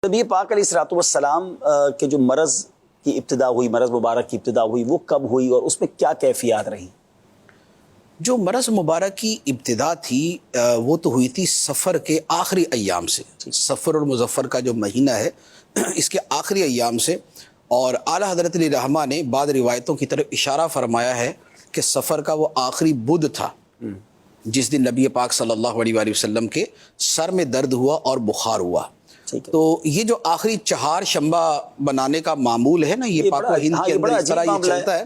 نبی پاک علیہ الصلوۃ والسلام کے جو مرض کی ابتدا ہوئی، مرض مبارک کی ابتدا ہوئی، وہ کب ہوئی اور اس میں کیا کیفیات رہیں؟ جو مرض مبارک کی ابتدا تھی وہ تو ہوئی تھی سفر کے آخری ایام سے. سفر اور مظفر کا جو مہینہ ہے اس کے آخری ایام سے. اور اعلیٰ حضرت علیہ رحمہ نے بعض روایتوں کی طرف اشارہ فرمایا ہے کہ سفر کا وہ آخری بدھ تھا جس دن نبی پاک صلی اللہ علیہ وآلہ وسلم کے سر میں درد ہوا اور بخار ہوا. تو یہ جو آخری چہار شنبہ بنانے کا معمول ہے نا، یہ پاک و ہند کے اندر اس طرح یہ چلتا ہے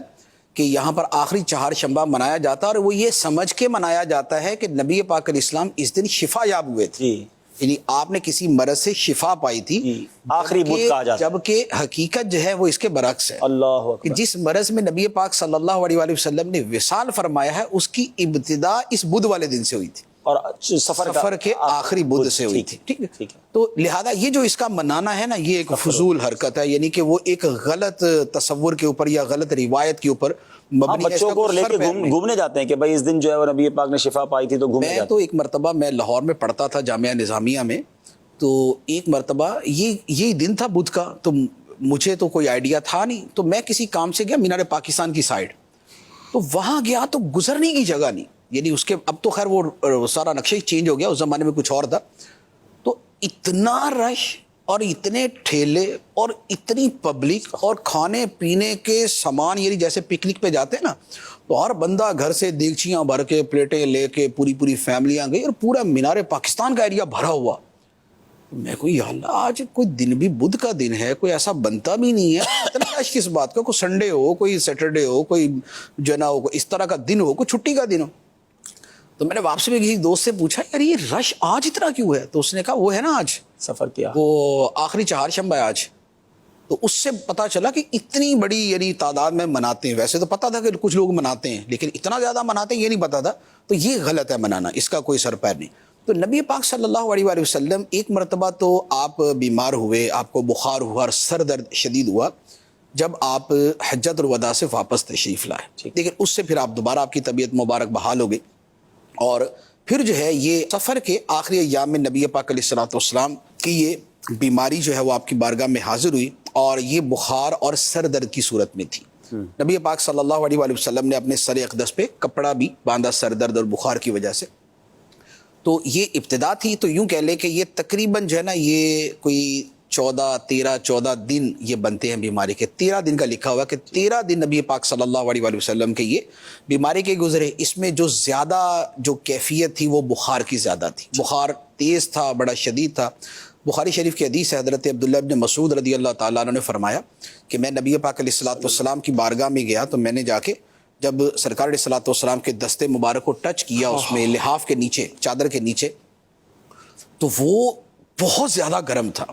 کہ یہاں پر آخری چہار شنبہ منایا جاتا ہے، اور وہ یہ سمجھ کے منایا جاتا ہے کہ نبی پاک علیہ السلام اس دن شفا یاب ہوئے تھے. یعنی آپ نے کسی مرض سے شفا پائی تھی، آخری بدھ کہا جاتا ہے، جبکہ حقیقت جو ہے وہ اس کے برعکس ہے. اللہ کہ جس مرض میں نبی پاک صلی اللہ علیہ وآلہ وسلم نے وصال فرمایا ہے اس کی ابتدا اس بدھ والے دن سے ہوئی تھی اور سفر کے آخری بدھ سے ہوئی تھی. ٹھیک ہے. تو لہذا یہ جو اس کا منانا ہے نا، یہ ایک فضول حرکت ہے، یعنی کہ وہ ایک غلط تصور کے اوپر یا غلط روایت کے اوپر مبنی ہے. بچوں کو لے کے گھومنے جاتے ہیں کہ بھائی اس دن جو ہے وہ نبی پاک نے شفا پائی تھی تو گھومنے جاتے ہیں. میں تو ایک مرتبہ میں لاہور میں پڑھتا تھا جامعہ نظامیہ میں، تو ایک مرتبہ یہ دن تھا بدھ کا، تو مجھے تو کوئی آئیڈیا تھا نہیں، تو میں کسی کام سے گیا مینار پاکستان کی سائڈ، تو وہاں گیا تو گزرنے کی جگہ نہیں. یعنی اس کے اب تو خیر وہ سارا نقشہ ہی چینج ہو گیا، اس زمانے میں کچھ اور تھا. تو اتنا رش اور اتنے ٹھیلے اور اتنی پبلک اور کھانے پینے کے سامان، یعنی جیسے پکنک پہ جاتے ہیں نا، تو ہر بندہ گھر سے دیگچیاں بھر کے پلیٹیں لے کے پوری فیملیاں گئی اور پورا مینار پاکستان کا ایریا بھرا ہوا. میں کوئی یا اللہ، آج کوئی دن بھی بدھ کا دن ہے، کوئی ایسا بنتا بھی نہیں ہے، اتنا رش کس بات کا؟ کوئی سنڈے ہو، کوئی سیٹرڈے ہو، کوئی جنا ہو، کوئی اس طرح کا دن ہو، کوئی چھٹی کا دن ہو. تو میں نے واپسی میں کسی دوست سے پوچھا، یار یہ رش آج اتنا کیوں ہے؟ تو اس نے کہا وہ ہے نا آج سفر کیا، وہ آخری چہار شنبہ ہے آج. تو اس سے پتا چلا کہ اتنی بڑی یعنی تعداد میں مناتے ہیں. ویسے تو پتا تھا کہ کچھ لوگ مناتے ہیں، لیکن اتنا زیادہ مناتے ہیں یہ نہیں پتا تھا. تو یہ غلط ہے منانا، اس کا کوئی سر پیر نہیں. تو نبی پاک صلی اللہ علیہ وآلہ وسلم ایک مرتبہ تو آپ بیمار ہوئے، آپ کو بخار ہوا اور سر درد شدید ہوا جب آپ حجۃ الوداع سے واپس تشریف لائے. لیکن اس سے پھر آپ دوبارہ آپ کی طبیعت مبارک بحال ہو گئی، اور پھر جو ہے یہ سفر کے آخری ایام میں نبی پاک علیہ الصلوۃ والسلام کی یہ بیماری جو ہے وہ آپ کی بارگاہ میں حاضر ہوئی، اور یہ بخار اور سر درد کی صورت میں تھی. نبی پاک صلی اللہ علیہ وآلہ وسلم نے اپنے سر اقدس پہ کپڑا بھی باندھا سر درد اور بخار کی وجہ سے. تو یہ ابتدا تھی. تو یوں کہہ لیں کہ یہ تقریباً جو ہے نا یہ کوئی 14 دن یہ بنتے ہیں بیماری کے. 13 دن کا لکھا ہوا کہ 13 دن نبی پاک صلی اللہ علیہ وآلہ وسلم کے یہ بیماری کے گزرے. اس میں جو زیادہ جو کیفیت تھی وہ بخار کی زیادہ تھی. بخار تیز تھا، بڑا شدید تھا. بخاری شریف کی حدیث ہے، حضرت عبداللہ ابن مسعود رضی اللہ تعالیٰ عنہ نے فرمایا کہ میں نبی پاک علیہ الصلوۃ والسلام کی بارگاہ میں گیا، تو میں نے جا کے جب سرکار علیہ الصلوۃ والسلام کے دستے مبارک کو ٹچ کیا، اس میں لحاف کے نیچے، چادر کے نیچے، تو وہ بہت زیادہ گرم تھا.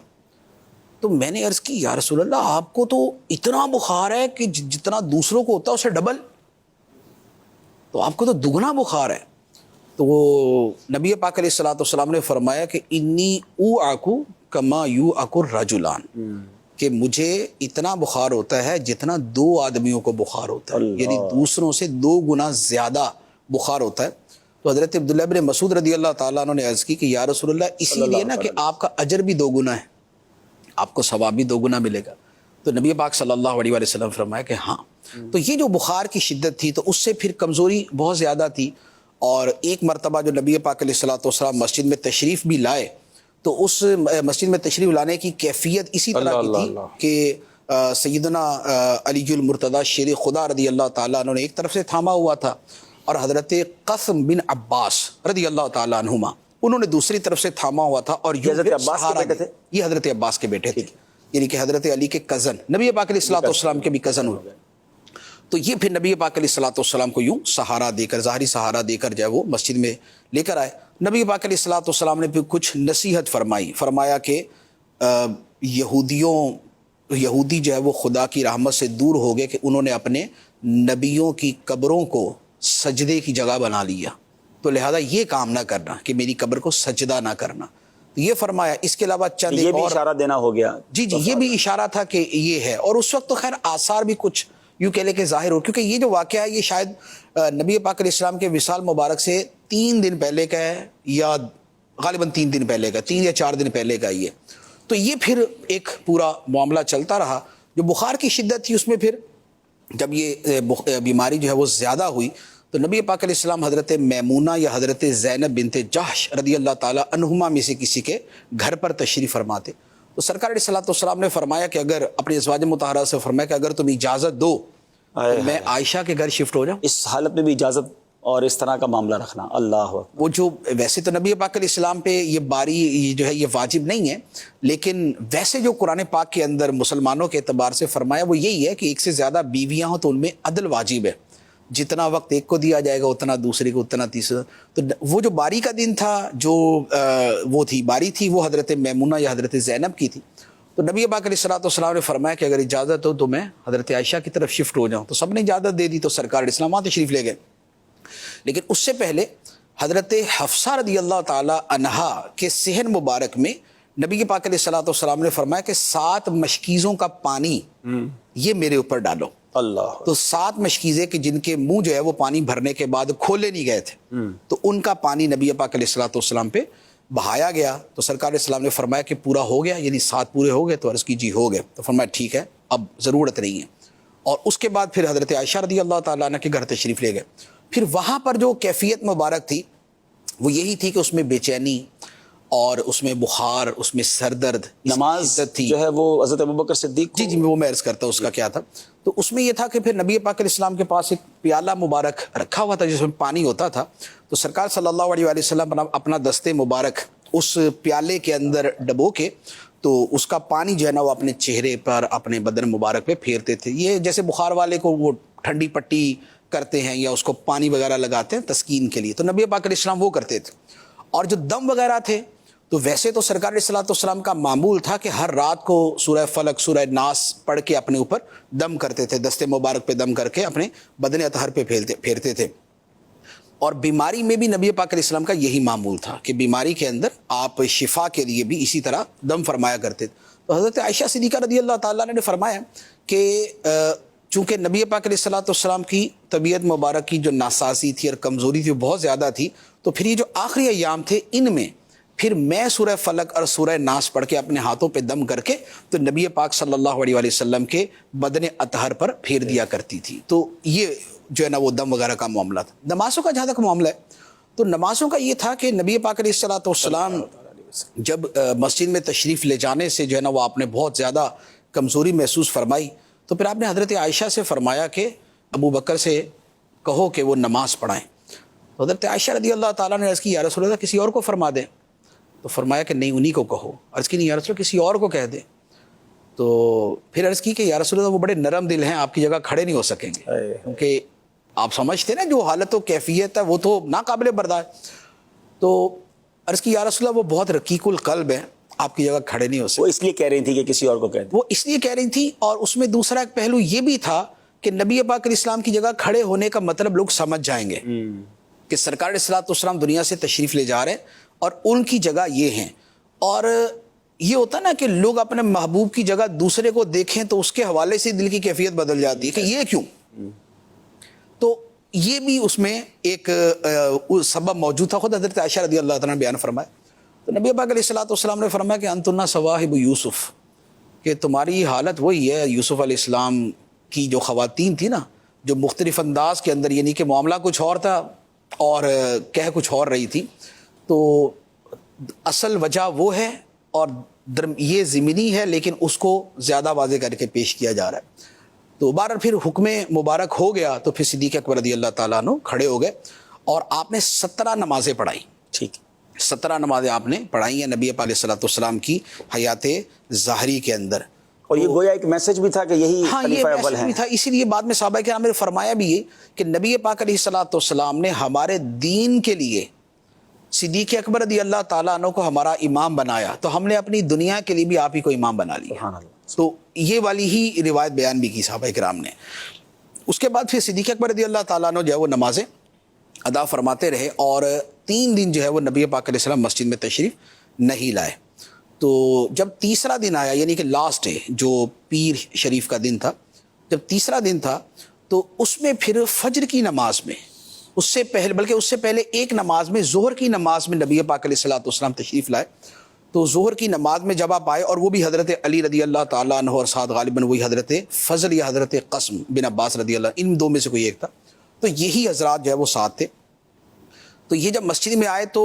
تو میں نے عرض کی، یا رسول اللہ آپ کو تو اتنا بخار ہے کہ جتنا دوسروں کو ہوتا ہے اسے ڈبل، تو آپ کو تو دگنا بخار ہے. تو وہ نبی پاک علیہ الصلوۃ والسلام نے فرمایا کہ انی اوعک کما یوعک الرجلان، کہ مجھے اتنا بخار ہوتا ہے جتنا 2 آدمیوں کو بخار ہوتا ہے، یعنی دوسروں سے 2 گنا زیادہ بخار ہوتا ہے. تو حضرت عبداللہ ابن مسعود رضی اللہ تعالیٰ عنہ نے عرض کی کہ یا رسول اللہ اسی لیے نا کہ آپ کا اجر بھی 2 گنا ہے، آپ کو ثواب بھی 2 گنا ملے گا. تو نبی پاک صلی اللہ علیہ وآلہ وسلم فرمایا کہ ہاں. تو یہ جو بخار کی شدت تھی، تو اس سے پھر کمزوری بہت زیادہ تھی. اور ایک مرتبہ جو نبی پاک علیہ الصلوۃ والسلام مسجد میں تشریف بھی لائے، تو اس مسجد میں تشریف لانے کی کیفیت اسی طرح کی تھی کہ سیدنا علی المرتضیٰ شیر خدا رضی اللہ تعالیٰ عنہ نے ایک طرف سے تھاما ہوا تھا، اور حضرت قاسم بن عباس رضی اللہ تعالیٰ عنہما انہوں نے دوسری طرف سے تھاما ہوا تھا. اور یہ حضرت عباس کے بیٹے تھے، یہ حضرت عباس کے بیٹے تھے، یعنی کہ حضرت علی کے کزن، نبی پاک علیہ الصلوۃ والسلام کے بھی کزن ہوئے. تو یہ پھر نبی پاک علیہ الصلوۃ والسلام کو یوں سہارا دے کر، ظاہری سہارا دے کر جو ہے وہ مسجد میں لے کر آئے. نبی پاک علیہ الصلوۃ والسلام نے پھر کچھ نصیحت فرمایا کہ یہودی جو ہے وہ خدا کی رحمت سے دور ہو گئے کہ انہوں نے اپنے نبیوں کی قبروں کو سجدے کی جگہ بنا لیا، تو لہذا یہ کام نہ کرنا کہ میری قبر کو سجدہ نہ کرنا. یہ فرمایا. اس کے علاوہ چند یہ بھی اشارہ دینا ہو گیا. جی یہ بھی اشارہ تھا کہ یہ ہے. اور اس وقت تو خیر آثار بھی کچھ یوں کہہ لے کہ ظاہر ہو، کیونکہ یہ جو واقعہ ہے یہ شاید نبی پاک علیہ السلام کے وصال مبارک سے 3 دن پہلے کا ہے، یا غالباً 3 دن پہلے کا، 3 یا 4 دن پہلے کا یہ. تو یہ پھر ایک پورا معاملہ چلتا رہا. جو بخار کی شدت تھی اس میں پھر جب یہ بیماری جو ہے وہ زیادہ ہوئی تو نبی پاک علیہ السلام حضرت میمونہ یا حضرت زینب بنت جحش رضی اللہ تعالیٰ عنہما میں سے کسی کے گھر پر تشریف فرماتے. تو سرکار علیہ الصلوۃ والسلام نے فرمایا کہ اگر اپنی ازواج مطہرہ سے فرمایا کہ اگر تم اجازت دو تو میں عائشہ کے گھر شفٹ ہو جاؤں. اس حالت میں بھی اجازت اور اس طرح کا معاملہ رکھنا, اللہ اکبر. وہ جو ویسے تو نبی پاک علیہ السلام پہ یہ باری جو ہے یہ واجب نہیں ہے, لیکن ویسے جو قرآن پاک کے اندر مسلمانوں کے اعتبار سے فرمایا وہ یہی ہے کہ ایک سے زیادہ بیویاں ہوں تو ان میں عدل واجب ہے. جتنا وقت ایک کو دیا جائے گا اتنا دوسرے کو, اتنا تیسرا. تو وہ جو باری کا دن تھا, جو وہ تھی باری تھی, وہ حضرت میمونہ یا حضرت زینب کی تھی. تو نبی پاک علیہ الصلوۃ والسلام نے فرمایا کہ اگر اجازت ہو تو میں حضرت عائشہ کی طرف شفٹ ہو جاؤں. تو سب نے اجازت دے دی, تو سرکار علیہ السلام وہاں تشریف لے گئے. لیکن اس سے پہلے حضرت حفصہ رضی اللہ تعالی عنہا کے صحن مبارک میں نبی پاک علیہ الصلوۃ والسلام نے فرمایا کہ 7 مشکیزوں کا پانی یہ میرے اوپر ڈالو. اللہ. تو 7 مشکیزیں کہ جن کے منہ جو ہے وہ پانی بھرنے کے بعد کھولے نہیں گئے تھے, تو ان کا پانی نبی پاک علیہ الصلوۃ والسلام پہ بہایا گیا. تو سرکار علیہ السلام نے فرمایا کہ پورا ہو گیا, یعنی 7 پورے ہو گئے. تو عرض کی جی ہو گئے. تو فرمایا ٹھیک ہے, اب ضرورت نہیں ہے. اور اس کے بعد پھر حضرت عائشہ رضی اللہ تعالیٰ عنہ کے گھر تشریف لے گئے. پھر وہاں پر جو کیفیت مبارک تھی وہ یہی تھی کہ اس میں بے چینی اور اس میں بخار, اس میں سر درد, نماز تھی جو ہے وہ حضرت ابوبکر صدیق جی وہ میں عرض کرتا ہوں اس کا کیا تھا. تو اس میں یہ تھا کہ پھر نبی پاک علیہ السلام کے پاس ایک پیالہ مبارک رکھا ہوا تھا جس میں پانی ہوتا تھا. تو سرکار صلی اللہ علیہ وآلہ وسلم اپنا دستے مبارک اس پیالے کے اندر ڈبو کے تو اس کا پانی جو ہے نا وہ اپنے چہرے پر, اپنے بدن مبارک پہ پھیرتے تھے. یہ جیسے بخار والے کو وہ ٹھنڈی پٹی کرتے ہیں یا اس کو پانی وغیرہ لگاتے ہیں تسکین کے لیے, تو نبی پاک علیہ السلام وہ کرتے تھے. اور جو دم وغیرہ تھے تو ویسے تو سرکار علیہ الصلوۃ والسلام کا معمول تھا کہ ہر رات کو سورہ فلق, سورہ ناس پڑھ کے اپنے اوپر دم کرتے تھے, دستے مبارک پہ دم کر کے اپنے بدن اطہر پہ پھیرتے تھے. اور بیماری میں بھی نبی پاک علیہ السلام کا یہی معمول تھا کہ بیماری کے اندر آپ شفا کے لیے بھی اسی طرح دم فرمایا کرتے تھے. تو حضرت عائشہ صدیقہ رضی اللہ تعالیٰ نے فرمایا کہ چونکہ نبی پاک علیہ الصلوۃ والسلام کی طبیعت مبارک کی جو ناسازی تھی اور کمزوری تھی وہ بہت زیادہ تھی, تو پھر یہ جو آخری ایام تھے ان میں پھر میں سورہ فلق اور سورہ ناس پڑھ کے اپنے ہاتھوں پہ دم کر کے تو نبی پاک صلی اللہ علیہ وآلہ وسلم کے بدن اطہر پر پھیر دیا کرتی تھی. تو یہ جو ہے نا وہ دم وغیرہ کا معاملہ تھا. نمازوں کا جہاں تک معاملہ ہے تو نمازوں کا یہ تھا کہ نبی پاک علیہ الصلوۃ والسلام جب مسجد میں تشریف لے جانے سے جو ہے نا وہ آپ نے بہت زیادہ کمزوری محسوس فرمائی, تو پھر آپ نے حضرت عائشہ سے فرمایا کہ ابو بکر سے کہو کہ وہ نماز پڑھائیں. حضرت عائشہ رضی اللہ تعالیٰ نے عرض کی یا رسول اللہ کسی اور کو فرما دیں. تو فرمایا کہ نہیں انہی کو کہو. عرض کی نہیں یا رسول اللہ کسی اور کو کہہ دیں. تو پھر عرض کی کہ یا رسول اللہ وہ بڑے نرم دل ہیں, آپ کی جگہ کھڑے نہیں ہو سکیں گے, کیونکہ آپ سمجھتے نا جو حالت و کیفیت ہے وہ تو ناقابل برداشت. تو عرض کی یا رسول اللہ وہ بہت رقیق القلب ہیں, آپ کی جگہ کھڑے نہیں ہو سکتے. وہ اس لیے کہہ رہی تھی کہ کسی اور کو کہہ دیں. وہ اس لیے کہہ رہی تھی, اور اس میں دوسرا ایک پہلو یہ بھی تھا کہ نبی پاک علیہ السلام کی جگہ کھڑے ہونے کا مطلب لوگ سمجھ جائیں گے کہ سرکار علیہ الصلوۃ والسلام دنیا سے تشریف لے جا رہے ہیں اور ان کی جگہ یہ ہیں. اور یہ ہوتا نا کہ لوگ اپنے محبوب کی جگہ دوسرے کو دیکھیں تو اس کے حوالے سے دل کی کیفیت بدل جاتی ہے کہ یہ کیوں. تو یہ بھی اس میں ایک سبب موجود تھا. خود حضرت عائشہ رضی اللہ تعالیٰ نے بیان فرمایا. تو نبی پاک علیہ الصلوۃ والسلام نے فرمایا کہ انتن صواحب یوسف, کہ تمہاری حالت وہی ہے یوسف علیہ السلام کی جو خواتین تھی نا, جو مختلف انداز کے اندر, یعنی کہ معاملہ کچھ اور تھا اور کہہ کچھ اور رہی تھی. تو اصل وجہ وہ ہے اور یہ ضمنی ہے لیکن اس کو زیادہ واضح کر کے پیش کیا جا رہا ہے. تو بہرحال پھر حکم مبارک ہو گیا تو پھر صدیق اکبر رضی اللہ تعالیٰ عنہ کھڑے ہو گئے اور آپ نے 17 نمازیں پڑھائی. ٹھیک, 17 نمازیں آپ نے پڑھائی ہیں نبی علیہ الصلوۃ والسلام کی حیات ظاہری کے اندر. اور یہ گویا ایک میسج بھی تھا کہ یہی خلیفہ اول ہیں. بھی تھا, اسی لیے بعد میں صحابہ کرام نے فرمایا بھی یہ کہ نبی پاک علیہ الصلوۃ والسلام نے ہمارے دین کے لیے صدیق اکبر رضی اللہ تعالیٰ عنہ کو ہمارا امام بنایا, تو ہم نے اپنی دنیا کے لیے بھی آپ ہی کو امام بنا لیا. سبحان اللہ. تو یہ والی ہی روایت بیان بھی کی صحابہ کرام نے. اس کے بعد پھر صدیق اکبر رضی اللہ تعالیٰ عنہ جو ہے وہ نمازیں ادا فرماتے رہے اور 3 دن جو ہے وہ نبی پاک علیہ السلام مسجد میں تشریف نہیں لائے. تو جب تیسرا دن آیا, یعنی کہ لاسٹ ڈے جو پیر شریف کا دن تھا, جب تیسرا دن تھا تو اس میں پھر فجر کی نماز میں اس سے پہلے ایک نماز میں ظہر کی نماز میں نبی پاک علیہ الصلوۃ والسلام تشریف لائے. تو ظہر کی نماز میں جب آپ آئے، اور وہ بھی حضرت علی رضی اللہ تعالیٰ عنہ اور ساتھ غالباً وہی حضرت فضل یا حضرت قاسم بن عباس رضی اللہ، ان دو میں سے کوئی ایک تھا، تو یہی حضرات جو ہے وہ ساتھ تھے. تو یہ جب مسجد میں آئے تو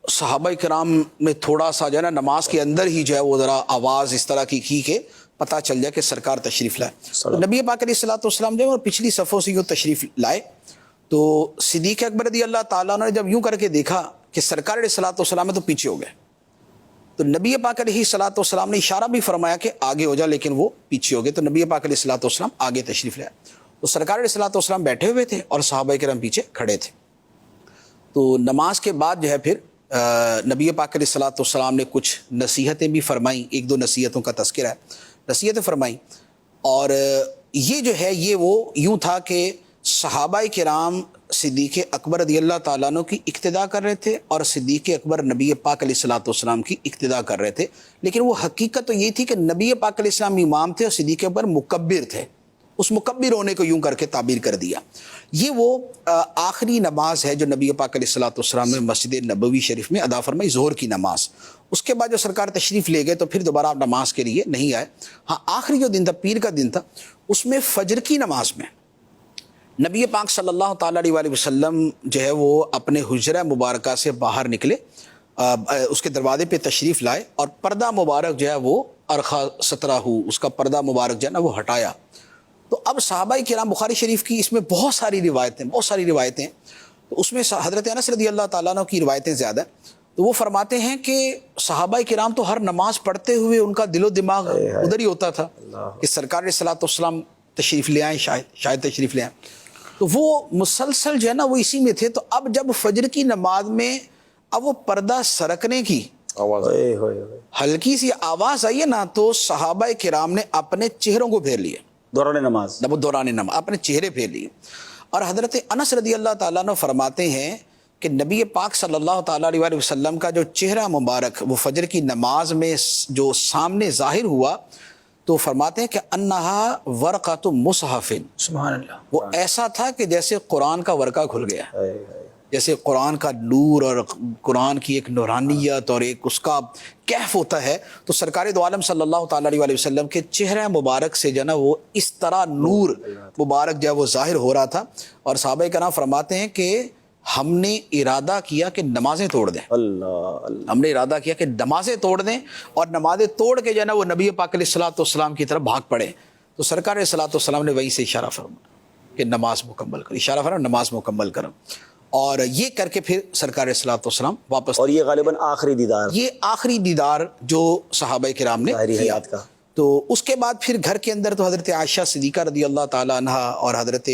صحابہ کرام میں تھوڑا سا جو ہے نا نماز کے اندر ہی جو ہے وہ ذرا آواز اس طرح کی کہ پتہ چل جائے کہ سرکار تشریف لائے. تو نبی پاک علیہ الصلوۃ والسلام جو ہے وہ پچھلی صفوں سے یوں تشریف لائے. تو صدیق اکبر رضی اللہ تعالیٰ نے جب یوں کر کے دیکھا کہ سرکار علیہ الصلوۃ والسلام تو پیچھے ہو گئے، تو نبی پاک علیہ الصلوۃ والسلام نے اشارہ بھی فرمایا کہ آگے ہو جا، لیکن وہ پیچھے ہو گئے. تو نبی پاک علیہ الصلوۃ والسلام آگے تشریف لائے. تو سرکار علیہ الصلوۃ والسلام بیٹھے ہوئے تھے اور صحابہ کرام پیچھے کھڑے تھے. تو نماز کے بعد جو ہے پھر نبی پاک علیہ الصلوۃ والسلام نے کچھ نصیحتیں بھی فرمائیں، ایک دو نصیحتوں کا تذکرہ ہے، نصیحتیں فرمائیں. اور یہ جو ہے یہ وہ یوں تھا کہ صحابہ کرام صدیق اکبر رضی اللہ تعالیٰ عنہ کی اقتداء کر رہے تھے اور صدیق اکبر نبی پاک علیہ الصلوۃ والسلام کی اقتداء کر رہے تھے. لیکن وہ حقیقت تو یہ تھی کہ نبی پاک علیہ السلام امام تھے اور صدیق اکبر مکبر تھے. اس مکبر ہونے کو یوں کر کے تعبیر کر دیا. یہ وہ آخری نماز ہے جو نبی پاک علیہ الصلوۃ والسلام نے مسجد نبوی شریف میں ادا فرمائی، ظہر کی نماز. اس کے بعد جو سرکار تشریف لے گئے تو پھر دوبارہ آپ نماز کے لیے نہیں آئے. ہاں آخری جو دن تھا، پیر کا دن تھا، اس میں فجر کی نماز میں نبی پاک صلی اللہ تعالیٰ علیہ وسلم جو ہے وہ اپنے حجرہ مبارکہ سے باہر نکلے، اس کے دروازے پہ تشریف لائے اور پردہ مبارک جو ہے وہ ارخا سترہ ہو، اس کا پردہ مبارک جو ہے نا وہ ہٹایا. تو اب صحابہ کرام، بخاری شریف کی اس میں بہت ساری روایتیں ہیں. تو اس میں حضرت انس رضی اللہ تعالیٰ عنہ کی روایتیں زیادہ ہیں. تو وہ فرماتے ہیں کہ صحابہ کرام تو ہر نماز پڑھتے ہوئے ان کا دل و دماغ ادھر ہی ہوتا تھا کہ سرکار علیہ الصلوۃ والسلام تشریف لے آئیں، شاید تشریف لے آئیں. تو وہ مسلسل جو ہے نا وہ اسی میں تھے. تو اب جب فجر کی نماز میں اب وہ پردہ سرکنے کی آواز ہلکی سی آواز آئی ہے نا، تو صحابہ کرام نے اپنے چہروں کو پھیر لیے، دوران نماز اپنے چہرے پھیر لیے. اور حضرت انس رضی اللہ تعالیٰ عنہ فرماتے ہیں کہ نبی پاک صلی اللہ تعالیٰ علیہ وسلم کا جو چہرہ مبارک وہ فجر کی نماز میں جو سامنے ظاہر ہوا، تو فرماتے ہیں کہ انہا ورقۃ مصحف، سبحان اللہ، وہ ایسا تھا کہ جیسے قرآن کا ورقہ کھل گیا، جیسے قرآن کا نور اور قرآن کی ایک نورانیت اور ایک اس کا کیف ہوتا ہے. تو سرکار دو عالم صلی اللہ تعالیٰ علیہ وسلم کے چہرہ مبارک سے جو ہے نا وہ اس طرح نور مبارک جو ہے وہ ظاہر ہو رہا تھا. اور صحابہ کرام فرماتے ہیں کہ ہم نے ارادہ کیا کہ نمازیں توڑ دیں، ہم نے ارادہ کیا کہ نمازیں توڑ دیں اور نمازیں توڑ کے جو ہے نا وہ نبی پاک علیہ الصلوۃ والسلام کی طرف بھاگ پڑے. تو سرکار علیہ الصلوۃ والسلام نے وہیں سے اشارہ فرمایا کہ نماز مکمل کرو، اشارہ فرمایا نماز مکمل کرو. اور یہ کر کے پھر سرکار علیہ الصلوۃ والسلام واپس. اور یہ غالباً یہ آخری دیدار جو صحابہ کرام نے کیا. تو اس کے بعد پھر گھر کے اندر تو حضرت عائشہ صدیقہ رضی اللہ تعالیٰ عنہ اور حضرت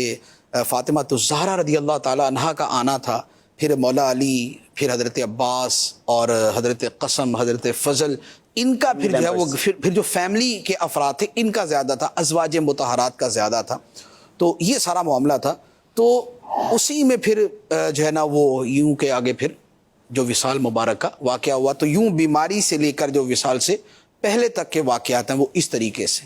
فاطمہ الزہرا رضی اللہ تعالیٰ عنہ کا آنا تھا، پھر مولا علی، پھر حضرت عباس اور حضرت قاسم، حضرت فضل، ان کا پھر جو ہے وہ پھر جو فیملی کے افراد تھے ان کا زیادہ تھا، ازواج مطہرات کا زیادہ تھا. تو یہ سارا معاملہ تھا. تو اسی میں پھر جو ہے نا وہ یوں کے آگے پھر جو وصال مبارک کا واقعہ ہوا. تو یوں بیماری سے لے کر جو وصال سے پہلے تک کے واقعات ہیں وہ اس طریقے سے